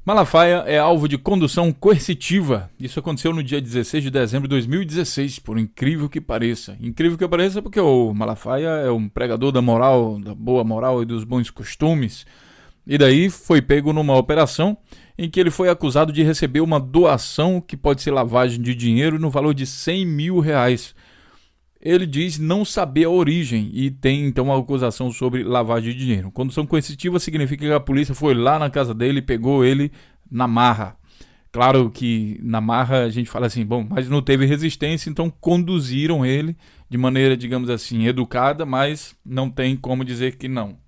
Malafaia é alvo de condução coercitiva. Isso aconteceu no dia 16 de dezembro de 2016, por incrível que pareça. Incrível que pareça porque o Malafaia é um pregador da moral, da boa moral e dos bons costumes. E daí foi pego numa operação em que ele foi acusado de receber uma doação que pode ser lavagem de dinheiro no valor de R$100 mil. Ele diz não saber a origem e tem então uma acusação sobre lavagem de dinheiro. Condução coercitiva significa que a polícia foi lá na casa dele e pegou ele na marra. Claro que na marra a gente fala assim, bom, mas não teve resistência, então conduziram ele de maneira, digamos assim, educada, mas não tem como dizer que não.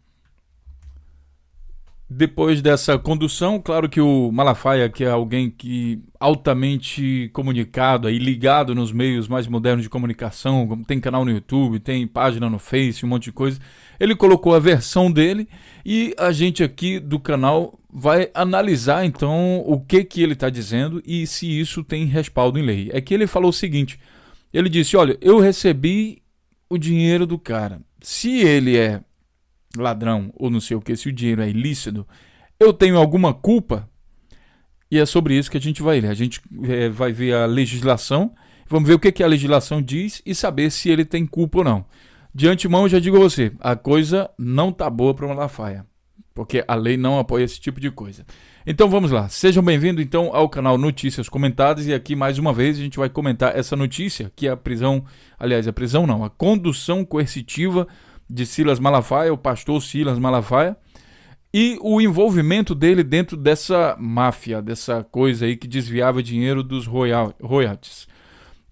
Depois dessa condução, claro que o Malafaia, que é alguém que altamente comunicado e ligado nos meios mais modernos de comunicação, como tem canal no YouTube, tem página no Face, um monte de coisa, ele colocou a versão dele e a gente aqui do canal vai analisar então o que ele está dizendo e se isso tem respaldo em lei. É que ele falou o seguinte, ele disse, olha, eu recebi o dinheiro do cara, se ele é ladrão ou não sei o que, se o dinheiro é ilícito, eu tenho alguma culpa? E é sobre isso que a gente vai ler. A gente vai ver a legislação, vamos ver o que a legislação diz e saber se ele tem culpa ou não. De antemão, eu já digo a você, a coisa não tá boa para o Malafaia, porque a lei não apoia esse tipo de coisa. Então vamos lá, sejam bem-vindos então ao canal Notícias Comentadas e aqui mais uma vez a gente vai comentar essa notícia, que é a prisão, aliás, a prisão não, a condução coercitiva de Silas Malafaia, o pastor Silas Malafaia, e o envolvimento dele dentro dessa máfia, dessa coisa aí que desviava dinheiro dos royalties.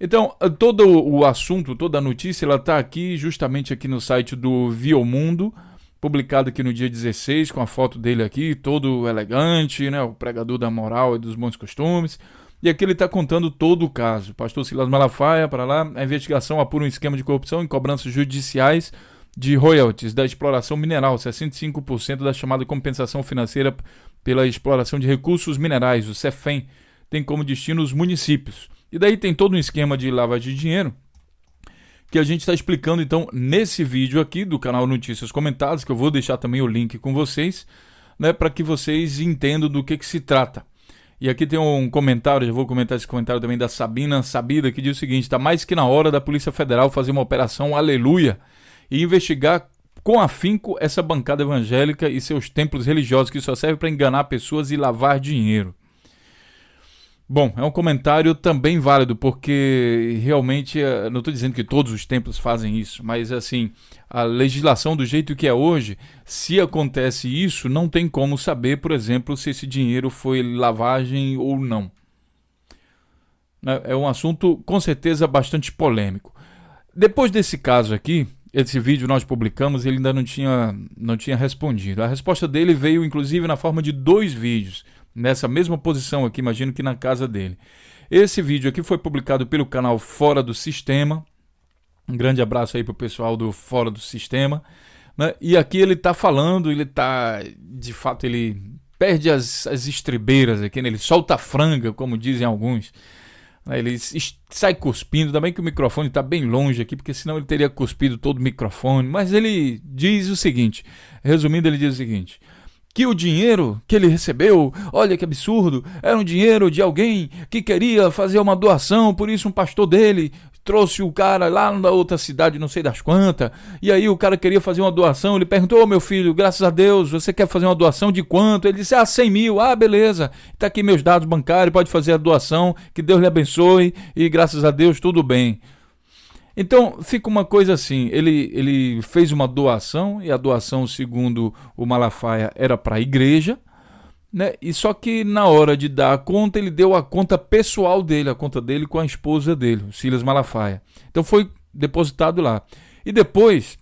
Então, todo o assunto, toda a notícia, ela está aqui, justamente aqui no site do Viomundo, publicado aqui no dia 16, com a foto dele aqui, todo elegante, né, o pregador da moral e dos bons costumes. E aqui ele está contando todo o caso. Pastor Silas Malafaia, para lá, a investigação apura um esquema de corrupção em cobranças judiciais de royalties da exploração mineral, 65% da chamada compensação financeira pela exploração de recursos minerais, o CEFEM, tem como destino os municípios. E daí tem todo um esquema de lavagem de dinheiro que a gente está explicando então nesse vídeo aqui do canal Notícias Comentadas, que eu vou deixar também o link com vocês, né, para que vocês entendam do que se trata. E aqui tem um comentário, já vou comentar esse comentário também da Sabina Sabida, que diz o seguinte, está mais que na hora da Polícia Federal fazer uma operação aleluia e investigar com afinco essa bancada evangélica e seus templos religiosos que só servem para enganar pessoas e lavar dinheiro. Bom, é um comentário também válido, porque realmente, não estou dizendo que todos os templos fazem isso, mas assim, a legislação do jeito que é hoje, se acontece isso, não tem como saber, por exemplo, se esse dinheiro foi lavagem ou não. É um assunto, com certeza, bastante polêmico. Depois desse caso aqui, esse vídeo nós publicamos e ele ainda não tinha respondido. A resposta dele veio, inclusive, na forma de 2 vídeos, nessa mesma posição aqui, imagino que na casa dele. Esse vídeo aqui foi publicado pelo canal Fora do Sistema. Um grande abraço aí pro pessoal do Fora do Sistema. Né? E aqui ele tá falando, de fato, ele perde as estribeiras aqui, né? Ele solta a franga, como dizem alguns. Ele sai cuspindo, também que o microfone está bem longe aqui, porque senão ele teria cuspido todo o microfone. Mas ele diz o seguinte, resumindo, ele diz o seguinte, que o dinheiro que ele recebeu, olha que absurdo, era um dinheiro de alguém que queria fazer uma doação, por isso um pastor dele trouxe o cara lá na outra cidade, não sei das quantas, e aí o cara queria fazer uma doação, ele perguntou, ô meu filho, graças a Deus, você quer fazer uma doação de quanto? Ele disse, 100 mil, beleza, tá aqui meus dados bancários, pode fazer a doação, que Deus lhe abençoe, e graças a Deus tudo bem. Então fica uma coisa assim, ele fez uma doação, e a doação, segundo o Malafaia, era para a igreja, né? E só que na hora de dar a conta, ele deu a conta pessoal dele, a conta dele com a esposa dele, o Silas Malafaia. Então foi depositado lá. E depois,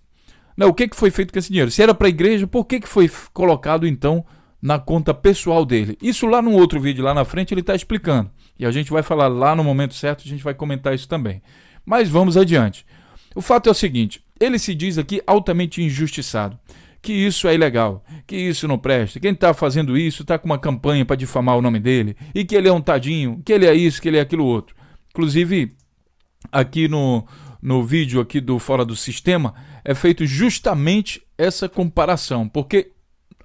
né, o que foi feito com esse dinheiro? Se era para a igreja, por que foi colocado então na conta pessoal dele? Isso lá num outro vídeo, lá na frente, ele está explicando. E a gente vai falar lá no momento certo, a gente vai comentar isso também. Mas vamos adiante. O fato é o seguinte, ele se diz aqui altamente injustiçado, que isso é ilegal, que isso não presta, quem está fazendo isso está com uma campanha para difamar o nome dele, e que ele é um tadinho, que ele é isso, que ele é aquilo outro. Inclusive, aqui no vídeo aqui do Fora do Sistema, é feito justamente essa comparação, porque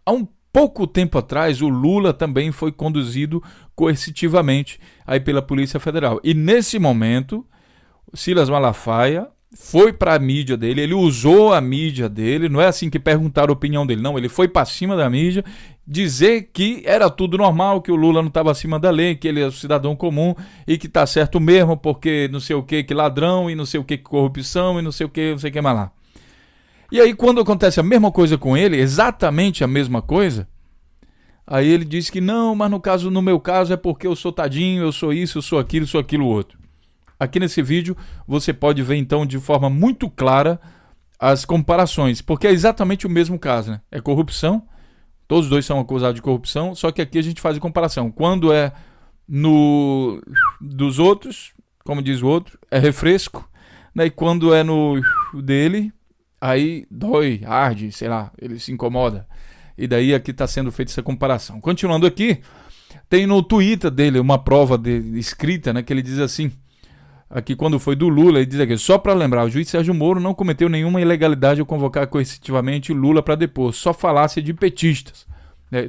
há um pouco tempo atrás, o Lula também foi conduzido coercitivamente aí pela Polícia Federal. E nesse momento, Silas Malafaia foi para a mídia dele, ele usou a mídia dele, não é assim que perguntaram a opinião dele, não, ele foi para cima da mídia dizer que era tudo normal, que o Lula não estava acima da lei, que ele é um cidadão comum e que tá certo mesmo, porque não sei o que ladrão e não sei o que corrupção e não sei o que mais lá. E aí quando acontece a mesma coisa com ele, exatamente a mesma coisa, aí ele diz que não, mas no meu caso é porque eu sou tadinho, eu sou isso, eu sou aquilo outro. Aqui nesse vídeo você pode ver então de forma muito clara as comparações, porque é exatamente o mesmo caso, né? É corrupção, todos os dois são acusados de corrupção, só que aqui a gente faz a comparação. Quando é no dos outros, como diz o outro, é refresco, né? E quando é no dele, aí dói, arde, sei lá, ele se incomoda. E daí aqui está sendo feita essa comparação. Continuando aqui, tem no Twitter dele uma prova escrita, né, que ele diz assim, aqui quando foi do Lula, ele diz aqui, só para lembrar, o juiz Sérgio Moro não cometeu nenhuma ilegalidade ao convocar coercitivamente Lula para depor, só falácia de petistas.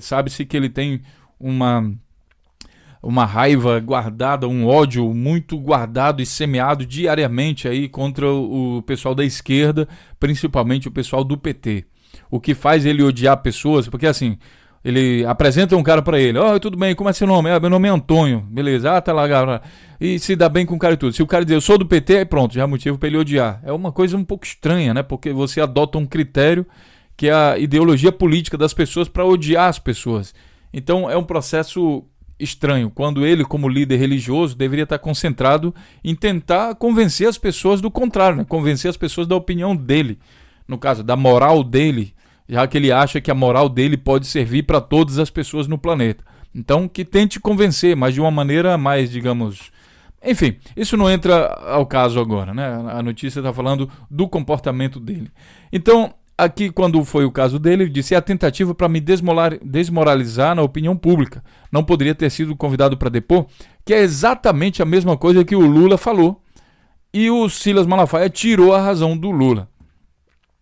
Sabe-se que ele tem uma raiva guardada, um ódio muito guardado e semeado diariamente aí contra o pessoal da esquerda, principalmente o pessoal do PT. O que faz ele odiar pessoas, porque assim, ele apresenta um cara pra ele, tudo bem, como é seu nome? Meu nome é Antônio, beleza, tá lá, galera. E se dá bem com o cara e tudo. Se o cara dizer, eu sou do PT, aí pronto, já é motivo pra ele odiar. É uma coisa um pouco estranha, né? Porque você adota um critério que é a ideologia política das pessoas pra odiar as pessoas. Então é um processo estranho, quando ele, como líder religioso, deveria estar concentrado em tentar convencer as pessoas do contrário, né? Convencer as pessoas da opinião dele, no caso, da moral dele, já que ele acha que a moral dele pode servir para todas as pessoas no planeta. Então, que tente convencer, mas de uma maneira mais, digamos... Enfim, isso não entra ao caso agora, né? A notícia está falando do comportamento dele. Então, aqui, quando foi o caso dele, ele disse, a tentativa para me desmoralizar na opinião pública. Não poderia ter sido convidado para depor, que é exatamente a mesma coisa que o Lula falou. E o Silas Malafaia tirou a razão do Lula.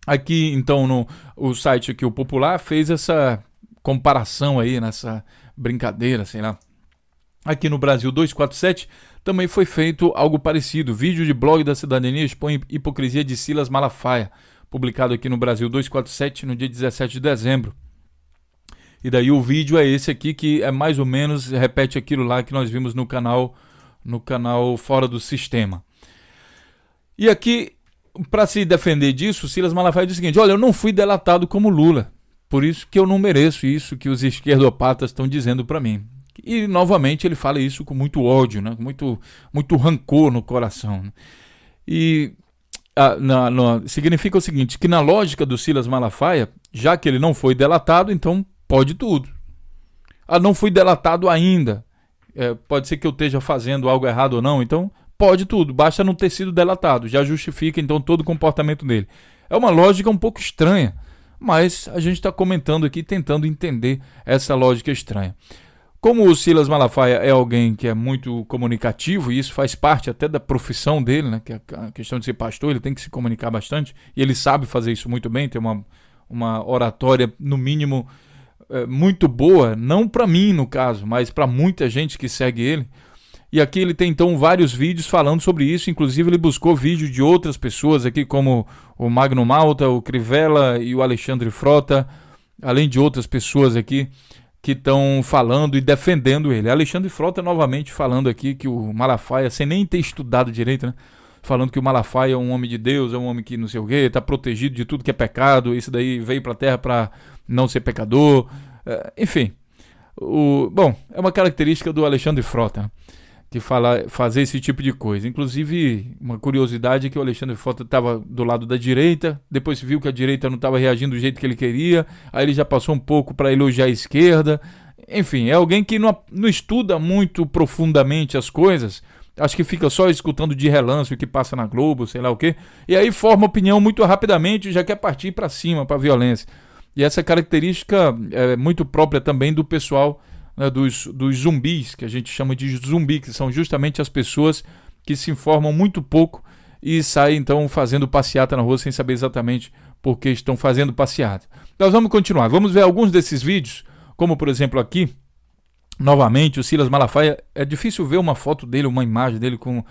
Aqui, então, o site aqui, o Popular, fez essa comparação aí, nessa brincadeira, sei lá. Aqui no Brasil 247 também foi feito algo parecido. Vídeo de blog da cidadania expõe hipocrisia de Silas Malafaia, publicado aqui no Brasil 247 no dia 17 de dezembro. E daí o vídeo é esse aqui, que é mais ou menos, repete aquilo lá que nós vimos no canal Fora do Sistema. E aqui, para se defender disso, Silas Malafaia diz o seguinte, olha, eu não fui delatado como Lula, por isso que eu não mereço isso que os esquerdopatas estão dizendo para mim. E novamente ele fala isso com muito ódio, né? muito rancor no coração. E significa o seguinte, que na lógica do Silas Malafaia, já que ele não foi delatado, então pode tudo. Não fui delatado ainda, pode ser que eu esteja fazendo algo errado ou não, então pode tudo, basta não ter sido delatado, já justifica então todo o comportamento dele. É uma lógica um pouco estranha, mas a gente está comentando aqui, tentando entender essa lógica estranha. Como o Silas Malafaia é alguém que é muito comunicativo, e isso faz parte até da profissão dele, né, que é a questão de ser pastor, ele tem que se comunicar bastante, e ele sabe fazer isso muito bem, tem uma oratória, no mínimo, muito boa, não para mim no caso, mas para muita gente que segue ele. E aqui ele tem então vários vídeos falando sobre isso, inclusive ele buscou vídeo de outras pessoas aqui, como o Magno Malta, o Crivella e o Alexandre Frota, além de outras pessoas aqui que estão falando e defendendo ele. Alexandre Frota novamente falando aqui que o Malafaia, sem nem ter estudado direito, né? Falando que o Malafaia é um homem de Deus, é um homem que não sei o quê, está protegido de tudo que é pecado, isso daí veio para a terra para não ser pecador, enfim. Bom, é uma característica do Alexandre Frota, né? Que fazer esse tipo de coisa. Inclusive, uma curiosidade é que o Alexandre Frota estava do lado da direita, depois viu que a direita não estava reagindo do jeito que ele queria, aí ele já passou um pouco para elogiar a esquerda. Enfim, é alguém que não estuda muito profundamente as coisas, acho que fica só escutando de relance o que passa na Globo, sei lá o quê, e aí forma opinião muito rapidamente e já quer partir para cima, para a violência. E essa característica é muito própria também do pessoal, né, dos zumbis, que a gente chama de zumbi, que são justamente as pessoas que se informam muito pouco e saem então fazendo passeata na rua sem saber exatamente porque estão fazendo passeata. Nós vamos continuar, vamos ver alguns desses vídeos, como por exemplo aqui, novamente o Silas Malafaia. É difícil ver uma foto dele, uma imagem dele com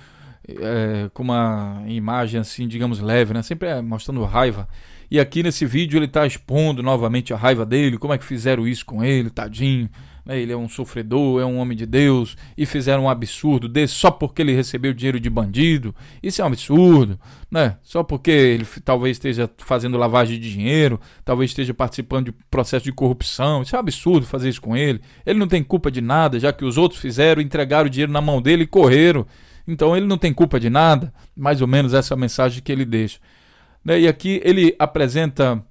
uma imagem assim, digamos, leve, né? Sempre mostrando raiva. E aqui nesse vídeo ele está expondo novamente a raiva dele, como é que fizeram isso com ele, tadinho, né? Ele é um sofredor, é um homem de Deus, e fizeram um absurdo desse só porque ele recebeu dinheiro de bandido. Isso é um absurdo, né? Só porque ele talvez esteja fazendo lavagem de dinheiro, talvez esteja participando de processo de corrupção. Isso é um absurdo fazer isso com ele. Ele não tem culpa de nada, já que os outros fizeram, entregaram o dinheiro na mão dele e correram. Então ele não tem culpa de nada. Mais ou menos essa mensagem que ele deixa. E aqui ele apresenta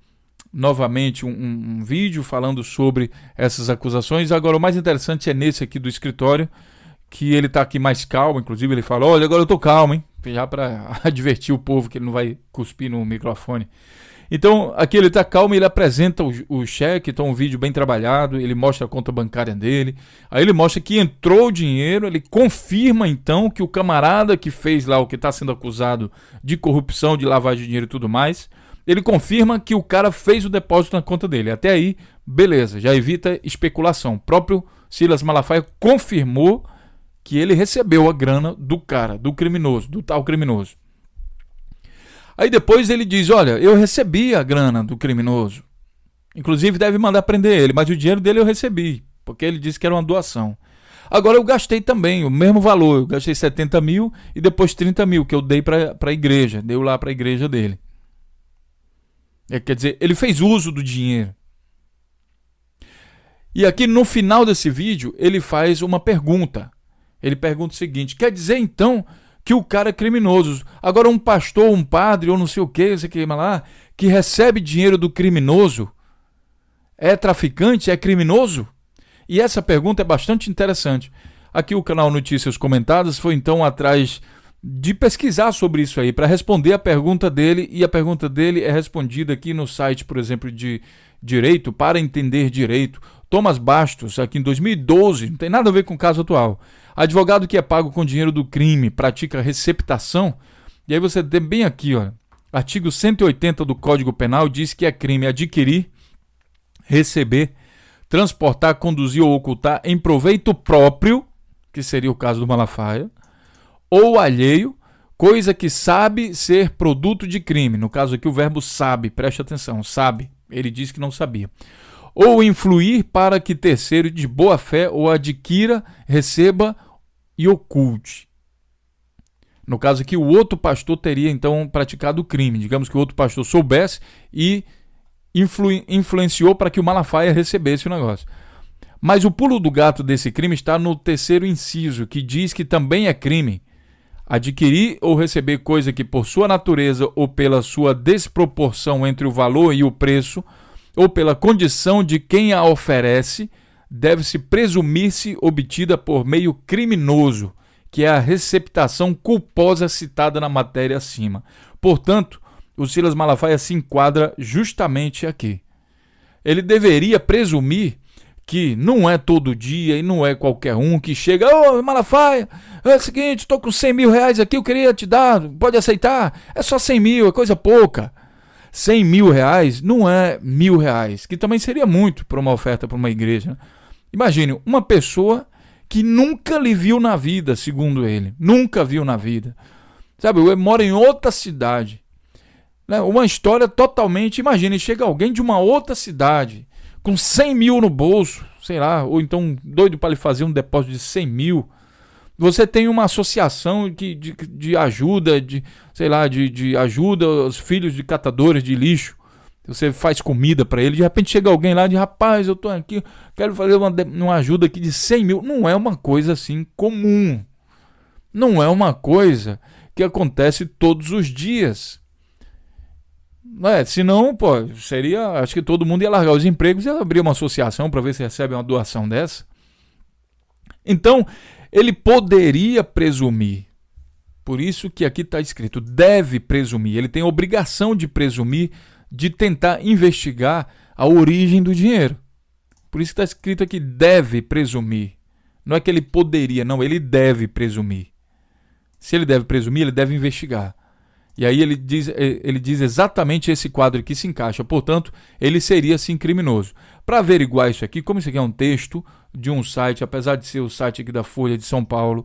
novamente um vídeo falando sobre essas acusações. Agora o mais interessante é nesse aqui do escritório, que ele está aqui mais calmo. Inclusive ele fala, olha, agora eu tô calmo, hein? Já para advertir o povo que ele não vai cuspir no microfone. Então aqui ele está calmo e ele apresenta o cheque. Então um vídeo bem trabalhado, ele mostra a conta bancária dele, aí ele mostra que entrou o dinheiro, ele confirma então que o camarada que fez lá o que está sendo acusado de corrupção, de lavagem de dinheiro e tudo mais, ele confirma que o cara fez o depósito na conta dele. Até aí, beleza, já evita especulação. O próprio Silas Malafaia confirmou que ele recebeu a grana do cara, do criminoso, do tal criminoso. Aí depois ele diz, olha, eu recebi a grana do criminoso. Inclusive deve mandar prender ele, mas o dinheiro dele eu recebi, porque ele disse que era uma doação. Agora eu gastei também o mesmo valor, eu gastei 70 mil e depois 30 mil que eu dei para a igreja, deu lá para a igreja dele. Quer dizer, ele fez uso do dinheiro. E aqui no final desse vídeo ele faz uma pergunta. Ele pergunta o seguinte, quer dizer então que o cara é criminoso? Agora um pastor, um padre ou não sei o que lá, que recebe dinheiro do criminoso, é traficante, é criminoso? E essa pergunta é bastante interessante. Aqui o canal Notícias Comentadas foi então atrás de pesquisar sobre isso aí, para responder a pergunta dele, e a pergunta dele é respondida aqui no site, por exemplo, de Direito, para entender direito. Thomas Bastos, aqui em 2012, não tem nada a ver com o caso atual. Advogado que é pago com dinheiro do crime, pratica receptação. E aí você tem bem aqui, ó, artigo 180 do Código Penal diz que é crime adquirir, receber, transportar, conduzir ou ocultar em proveito próprio, que seria o caso do Malafaia, ou alheio, coisa que sabe ser produto de crime. No caso aqui o verbo sabe, preste atenção, sabe. Ele diz que não sabia. Ou influir para que terceiro de boa fé ou adquira, receba e oculte. No caso aqui, o outro pastor teria então praticado o crime. Digamos que o outro pastor soubesse e influenciou para que o Malafaia recebesse o negócio. Mas o pulo do gato desse crime está no terceiro inciso, que diz que também é crime adquirir ou receber coisa que por sua natureza ou pela sua desproporção entre o valor e o preço, ou pela condição de quem a oferece, deve-se presumir-se obtida por meio criminoso, que é a receptação culposa citada na matéria acima. Portanto, o Silas Malafaia se enquadra justamente aqui. Ele deveria presumir que não é todo dia e não é qualquer um que chega, ô Malafaia, é o seguinte, estou com 100 mil reais aqui, eu queria te dar, pode aceitar? É só 100 mil, é coisa pouca. 100 mil reais não é R$1.000, que também seria muito para uma oferta para uma igreja, né? Imagine, uma pessoa que nunca lhe viu na vida, segundo ele, nunca viu na vida. Sabe, ele mora em outra cidade, né? Uma história totalmente, imagine, chega alguém de uma outra cidade, com 100 mil no bolso, sei lá, ou então doido para lhe fazer um depósito de 100 mil. Você tem uma associação de ajuda, de ajuda aos filhos de catadores de lixo. Você faz comida para ele, de repente chega alguém lá e diz, rapaz, eu tô aqui, quero fazer uma ajuda aqui de 100 mil. Não é uma coisa assim comum. Não é uma coisa que acontece todos os dias. Senão, acho que todo mundo ia largar os empregos e ia abrir uma associação para ver se recebe uma doação dessa. Então, ele poderia presumir. Por isso que aqui está escrito, deve presumir. Ele tem a obrigação de presumir, de tentar investigar a origem do dinheiro. Por isso que está escrito aqui, deve presumir. Não é que ele poderia, não, ele deve presumir. Se ele deve presumir, ele deve investigar. E aí ele diz exatamente esse quadro aqui se encaixa. Portanto, ele seria sim criminoso. Para averiguar isso aqui, como isso aqui é um texto de um site, apesar de ser o site aqui da Folha de São Paulo,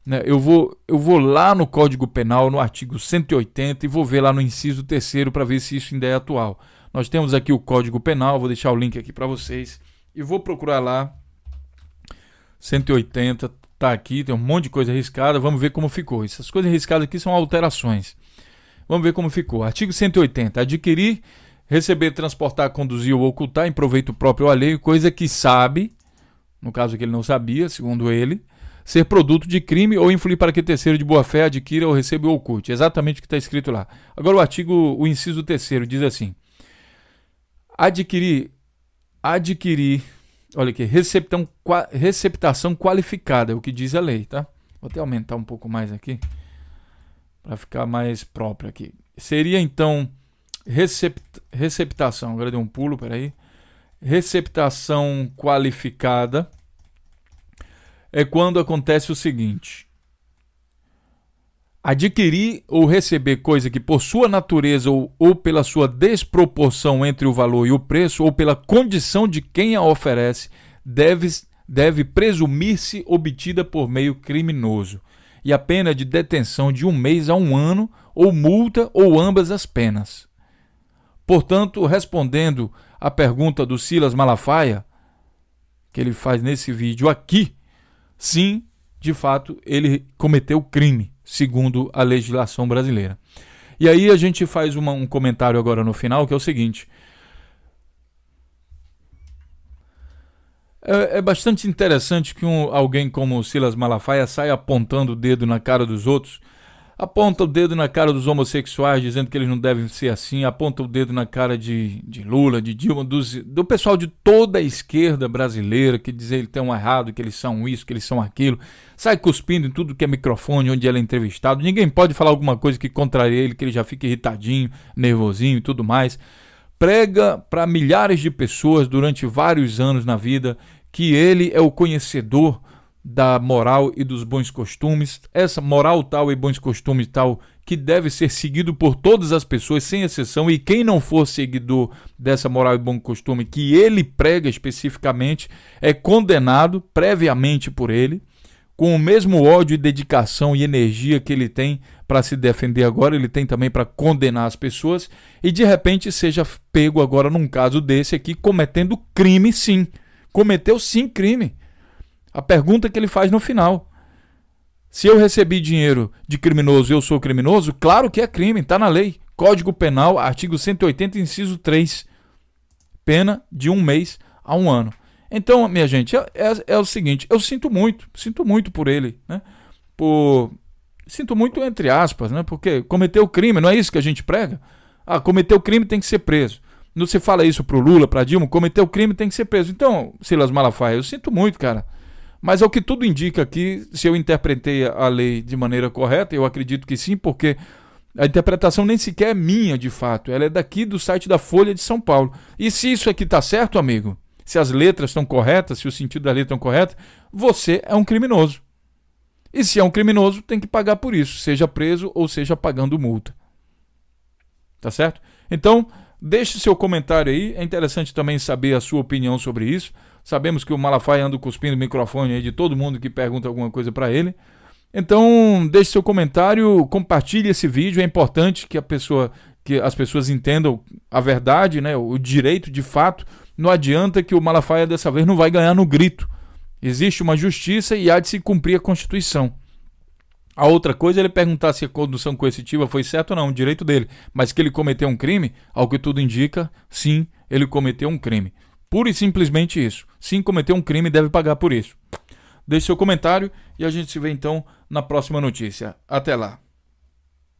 né, eu vou lá no Código Penal, no artigo 180, e vou ver lá no inciso 3º para ver se isso ainda é atual. Nós temos aqui o Código Penal, vou deixar o link aqui para vocês, e vou procurar lá, 180, tá aqui, tem um monte de coisa riscada, vamos ver como ficou. Essas coisas riscadas aqui são alterações. Vamos ver como ficou. Artigo 180. Adquirir, receber, transportar, conduzir ou ocultar em proveito próprio ou alheio, coisa que sabe, no caso que ele não sabia, segundo ele, ser produto de crime ou influir para que terceiro de boa fé adquira ou receba ou oculte. Exatamente o que está escrito lá. Agora o inciso 3º diz assim: adquirir, olha aqui, receptação qualificada, é o que diz a lei, tá? Vou até aumentar um pouco mais aqui, para ficar mais próprio aqui. Seria então receptação, agora deu um pulo, peraí. Receptação qualificada é quando acontece o seguinte: adquirir ou receber coisa que por sua natureza ou pela sua desproporção entre o valor e o preço ou pela condição de quem a oferece deve presumir-se obtida por meio criminoso, e a pena de detenção de 1 mês a 1 ano, ou multa, ou ambas as penas. Portanto, respondendo à pergunta do Silas Malafaia, que ele faz nesse vídeo aqui, sim, de fato, ele cometeu crime, segundo a legislação brasileira. E aí a gente faz um comentário agora no final, que é o seguinte: é bastante interessante que alguém como o Silas Malafaia saia apontando o dedo na cara dos outros, aponta o dedo na cara dos homossexuais, dizendo que eles não devem ser assim, aponta o dedo na cara de Lula, de Dilma, do pessoal de toda a esquerda brasileira, que diz que eles estão errados, que eles são isso, que eles são aquilo, sai cuspindo em tudo que é microfone, onde ele é entrevistado. Ninguém pode falar alguma coisa que contrarie ele, que ele já fica irritadinho, nervosinho e tudo mais. Prega para milhares de pessoas durante vários anos na vida que ele é o conhecedor da moral e dos bons costumes, essa moral tal e bons costumes tal que deve ser seguido por todas as pessoas sem exceção, e quem não for seguidor dessa moral e bom costume que ele prega especificamente é condenado previamente por ele, com o mesmo ódio e dedicação e energia que ele tem para se defender agora, ele tem também para condenar as pessoas, e de repente seja pego agora num caso desse aqui cometendo crime. Sim, cometeu sim crime. A pergunta que ele faz no final: se eu recebi dinheiro de criminoso, eu sou criminoso? Claro que é crime, está na lei. Código Penal, artigo 180, inciso 3. Pena de 1 mês a 1 ano. Então, minha gente, é o seguinte: eu sinto muito por ele, né? Sinto muito entre aspas, né? Porque cometeu crime, não é isso que a gente prega? Ah, cometeu crime, tem que ser preso. Não se fala isso pro Lula, pra Dilma, cometeu crime, tem que ser preso. Então, Silas Malafaia, eu sinto muito, cara. Mas ao que tudo indica aqui, se eu interpretei a lei de maneira correta, eu acredito que sim, porque a interpretação nem sequer é minha, de fato. Ela é daqui do site da Folha de São Paulo. E se isso aqui tá certo, amigo, se as letras estão corretas, se o sentido da letra é correto, você é um criminoso. E se é um criminoso, tem que pagar por isso, seja preso ou seja pagando multa. Tá certo? Então, deixe seu comentário aí. É interessante também saber a sua opinião sobre isso. Sabemos que o Malafaia anda cuspindo o microfone aí de todo mundo que pergunta alguma coisa para ele. Então, deixe seu comentário, compartilhe esse vídeo. É importante que as pessoas entendam a verdade, né? O direito de fato. Não adianta que o Malafaia dessa vez não vai ganhar no grito. Existe uma justiça e há de se cumprir a Constituição. A outra coisa é ele perguntar se a condução coercitiva foi certa ou não, o direito dele. Mas que ele cometeu um crime, ao que tudo indica, sim, ele cometeu um crime. Pura e simplesmente isso. Sim, cometeu um crime e deve pagar por isso. Deixe seu comentário e a gente se vê então na próxima notícia. Até lá.